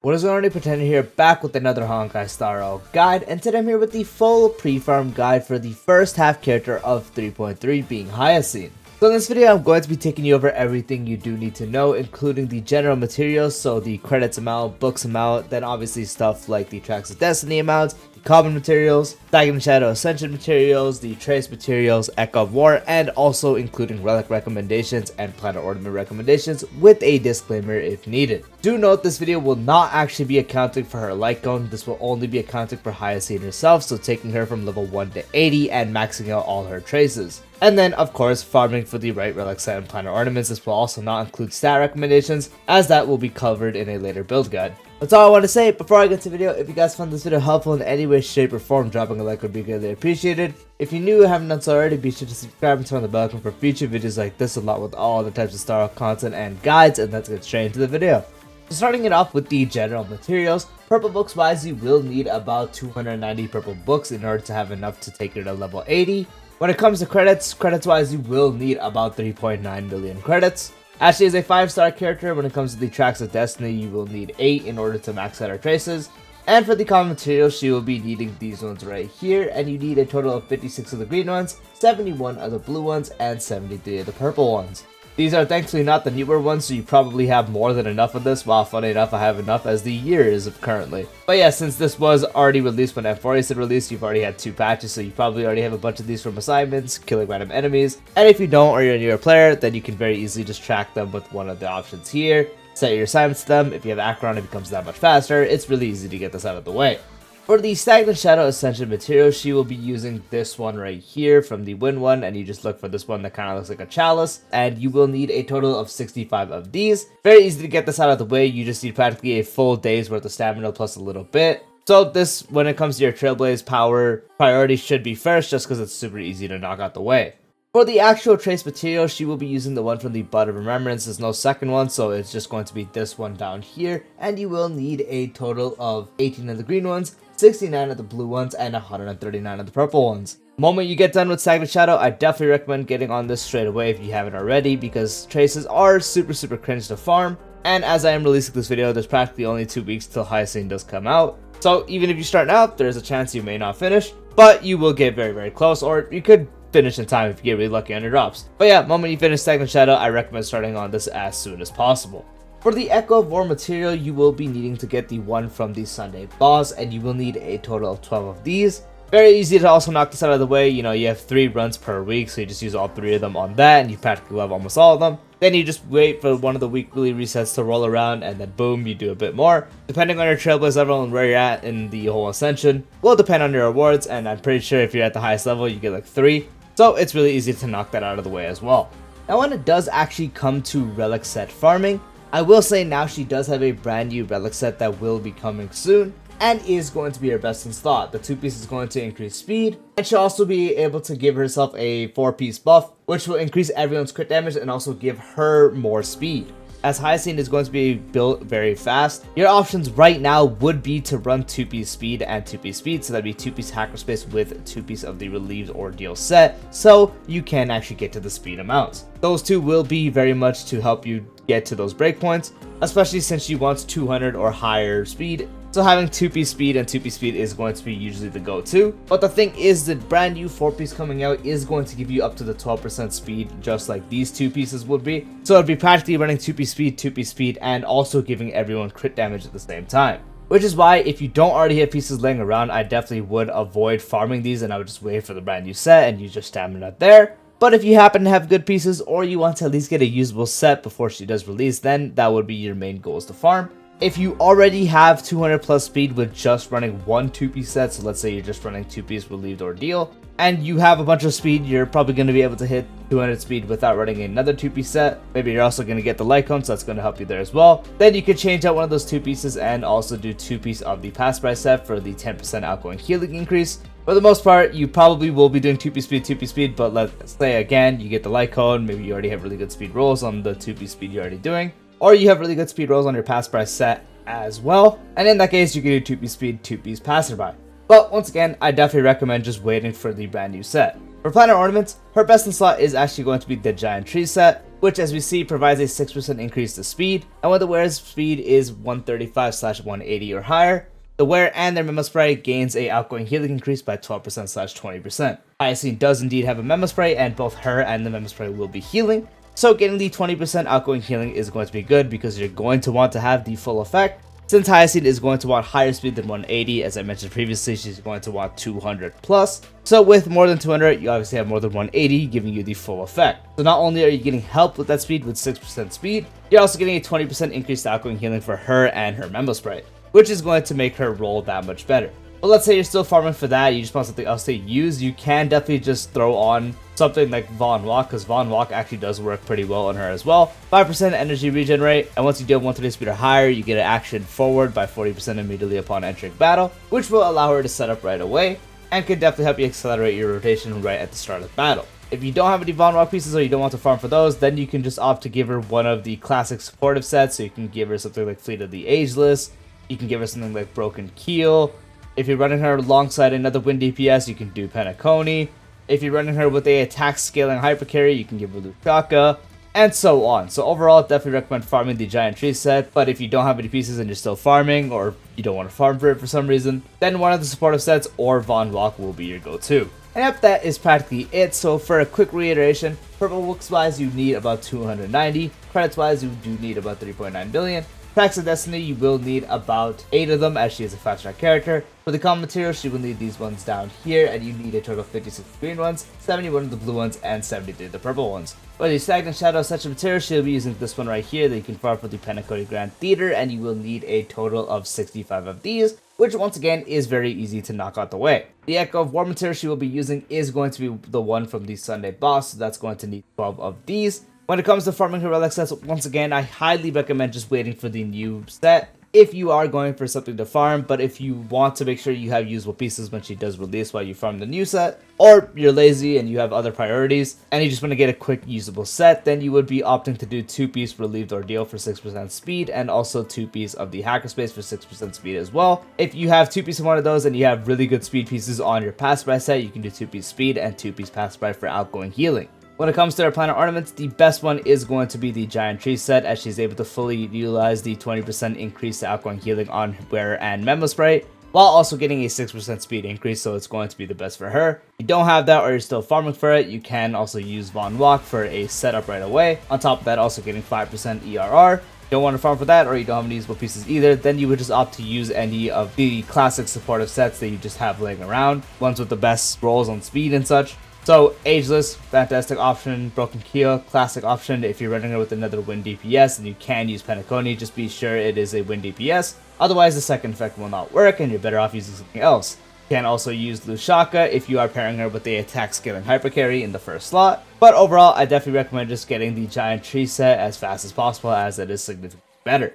What is going on, Pretender here, back with another Honkai Star guide, and today I'm here with the full pre-farm guide for the first half character of 3.3 being Hyacine. So in this video I'm going to be taking you over everything you do need to know, including the general materials, so the credits amount, books amount, then obviously stuff like the Tracks of Destiny amount, the common materials, Dragon Shadow Ascension materials, the trace materials, Echo of War, and also including relic recommendations and planet ornament recommendations with a disclaimer if needed. Do note this video will not actually be accounting for her light cone, this will only be accounting for Hyacine herself, so taking her from level 1 to 80 and maxing out all her traces. And then, of course, farming for the right relic set and planet ornaments. This will also not include stat recommendations, as that will be covered in a later build guide. That's all I want to say. Before I get to the video, if you guys found this video helpful in any way, shape, or form, dropping a like would be greatly appreciated. If you're new and haven't done so already, be sure to subscribe and turn on the bell icon for future videos like this, along with all other types of Star content and guides, and let's get straight into the video. So starting it off with the general materials, purple books wise, you will need about 290 purple books in order to have enough to take her to level 80. When it comes to credits wise, you will need about 3.9 million credits. As she is a 5-star character, when it comes to the Tracks of Destiny, you will need 8 in order to max out her traces. And for the common materials, she will be needing these ones right here, and you need a total of 56 of the green ones, 71 of the blue ones, and 73 of the purple ones. These are thankfully not the newer ones, so you probably have more than enough of this. While funny enough, I have enough as the year is of currently. But yeah, since this was already released when F40 said release, you've already had 2 patches, so you probably already have a bunch of these from assignments, killing random enemies. And if you don't, or you're a newer player, then you can very easily just track them with one of the options here. Set your assignments to them. If you have Acheron, it becomes that much faster. It's really easy to get this out of the way. For the Dragon Shadow Ascension material, she will be using this one right here from the Win one, and you just look for this one that kind of looks like a chalice, and you will need a total of 65 of these. Very easy to get this out of the way. You just need practically a full day's worth of stamina plus a little bit. So this, when it comes to your Trailblaze power, priority should be first, just because it's super easy to knock out the way. For the actual trace material, she will be using the one from the Bud of Remembrance. There's no second one, so it's just going to be this one down here. And you will need a total of 18 of the green ones, 69 of the blue ones, and 139 of the purple ones. The moment you get done with Dragon Shadow, I definitely recommend getting on this straight away if you haven't already, because traces are super cringe to farm. And as I am releasing this video, there's practically only 2 weeks till Hyacine does come out. So even if you start out, there's a chance you may not finish, but you will get very close, or you could finish in time if you get really lucky on your drops. But yeah, moment you finish Dragon Shadow, I recommend starting on this as soon as possible. For the Echo of War material, you will be needing to get the one from the Sunday boss, and you will need a total of 12 of these. Very easy to also knock this out of the way. You know, you have 3 runs per week, so you just use all 3 of them on that, and you practically have almost all of them. Then you just wait for one of the weekly resets to roll around, and then boom, you do a bit more. Depending on your Trailblaze level and where you're at in the whole Ascension, will depend on your rewards, and I'm pretty sure if you're at the highest level, you get like 3. So it's really easy to knock that out of the way as well. Now when it does actually come to relic set farming, I will say now she does have a brand new relic set that will be coming soon, and is going to be her best in slot. The 2-piece is going to increase speed, and she'll also be able to give herself a 4-piece buff, which will increase everyone's crit damage and also give her more speed. As Hyacine is going to be built very fast, your options right now would be to run 2-piece speed and 2-piece speed, so that'd be 2-piece hackerspace with 2-piece of the relieved ordeal set, so you can actually get to the speed amounts. Those 2 will be very much to help you get to those breakpoints, especially since she wants 200 or higher speed. So having 2-piece speed and 2-piece speed is going to be usually the go-to. But the thing is, the brand new 4-piece coming out is going to give you up to the 12% speed, just like these 2 pieces would be. So it'd be practically running 2-piece speed, and also giving everyone crit damage at the same time. Which is why, if you don't already have pieces laying around, I definitely would avoid farming these, and I would just wait for the brand new set and use your stamina there. But if you happen to have good pieces, or you want to at least get a usable set before she does release, then that would be your main goals to farm. If you already have 200 plus speed with just running one 2-piece set, so let's say you're just running 2-piece relieved ordeal, and you have a bunch of speed, you're probably going to be able to hit 200 speed without running another 2-piece set. Maybe you're also going to get the light cone, so that's going to help you there as well. Then you could change out one of those 2 pieces and also do 2-piece of the pass price set for the 10% outgoing healing increase. For the most part, you probably will be doing 2-piece speed, but let's say again, you get the light cone, maybe you already have really good speed rolls on the 2-piece speed you're already doing, or you have really good speed rolls on your pass price set as well, and in that case, you can do 2-piece speed, 2-piece passerby. But once again, I definitely recommend just waiting for the brand new set. For planet ornaments, her best in slot is actually going to be the giant tree set. which as we see provides a 6% increase to speed, and when the wearer's speed is 135/180 or higher, the wearer and their memo spray gains a outgoing healing increase by 12%/20%. Hyacine does indeed have a memo spray, and both her and the memo spray will be healing, so getting the 20% outgoing healing is going to be good because you're going to want to have the full effect. Since Hyacine is going to want higher speed than 180, as I mentioned previously, she's going to want 200 plus. So with more than 200, you obviously have more than 180, giving you the full effect. So not only are you getting help with that speed with 6% speed, you're also getting a 20% increase to outgoing healing for her and her memo spray, which is going to make her roll that much better. But let's say you're still farming for that, you just want something else to use, you can definitely just throw on something like Von Walk, because Von Walk actually does work pretty well on her as well. 5% energy regenerate, and once you do have 130 speed or higher, you get an action forward by 40% immediately upon entering battle, which will allow her to set up right away, and can definitely help you accelerate your rotation right at the start of battle. If you don't have any Von Walk pieces or you don't want to farm for those, then you can just opt to give her one of the classic supportive sets, so you can give her something like Fleet of the Ageless, you can give her something like Broken Keel. If you're running her alongside another wind DPS, you can do Penacony. If you're running her with a attack scaling hyper carry, you can give her Luchaka, and so on. So overall, definitely recommend farming the Giant Tree set, but if you don't have any pieces and you're still farming, or you don't want to farm for it for some reason, then one of the supportive sets or Von Walk will be your go-to. And yep, that is practically it. So for a quick reiteration, purple books wise you need about 290, credits wise you do need about 3.9 billion. Tracks of Destiny, you will need about 8 of them, as she is a fast track character. For the common materials, she will need these ones down here, and you need a total of 56 green ones, 71 of the blue ones, and 73 of the purple ones. For the Stagnant Shadow such a material, she'll be using this one right here that you can farm for the Penacony Grand Theater, and you will need a total of 65 of these, which once again is very easy to knock out the way. The Echo of War material she will be using is going to be the one from the Sunday boss, so that's going to need 12 of these. When it comes to farming her relic sets, once again, I highly recommend just waiting for the new set if you are going for something to farm, but if you want to make sure you have usable pieces when she does release while you farm the new set, or you're lazy and you have other priorities, and you just want to get a quick usable set, then you would be opting to do 2-piece Relieved Ordeal for 6% speed, and also 2-piece of the Hackerspace for 6% speed as well. If you have 2-piece of one of those and you have really good speed pieces on your Passerby set, you can do 2-piece speed and 2-piece Passerby for outgoing healing. When it comes to her planet ornaments, the best one is going to be the Giant Tree set, as she's able to fully utilize the 20% increase to outgoing healing on wearer and memo spray, while also getting a 6% speed increase, so it's going to be the best for her. If you don't have that or you're still farming for it, you can also use Von Walk for a setup right away. On top of that, also getting 5% ERR. Don't want to farm for that, or you don't have any usable pieces either, then you would just opt to use any of the classic supportive sets that you just have laying around, ones with the best rolls on speed and such. So, Ageless, fantastic option. Broken Keel, classic option. If you're running it with another wind DPS, then you can use Penacony, just be sure it is a wind DPS. Otherwise, the second effect will not work, and you're better off using something else. You can also use Luchaka if you are pairing her with the attack scaling hyper carry in the first slot. But overall, I definitely recommend just getting the Giant Tree set as fast as possible, as it is significantly better.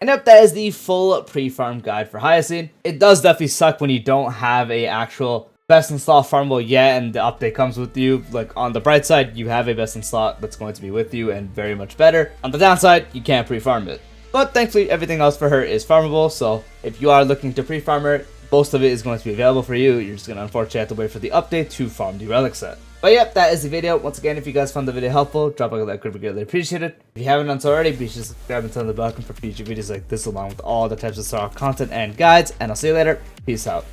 And yep, that is the full pre-farm guide for Hyacine. It does definitely suck when you don't have a actual best in slot farmable yet, and the update comes with you. Like, on the bright side, you have a best in slot that's going to be with you and very much better. On the downside, you can't pre-farm it. But thankfully, everything else for her is farmable, so if you are looking to pre-farm her, most of it is going to be available for you. You're just going to unfortunately have to wait for the update to farm the relic set. But yep, that is the video. Once again, if you guys found the video helpful, drop a like, would be greatly appreciated. If you haven't done so already, be sure to subscribe and turn the bell icon for future videos like this, along with all the types of Star content and guides. And I'll see you later. Peace out.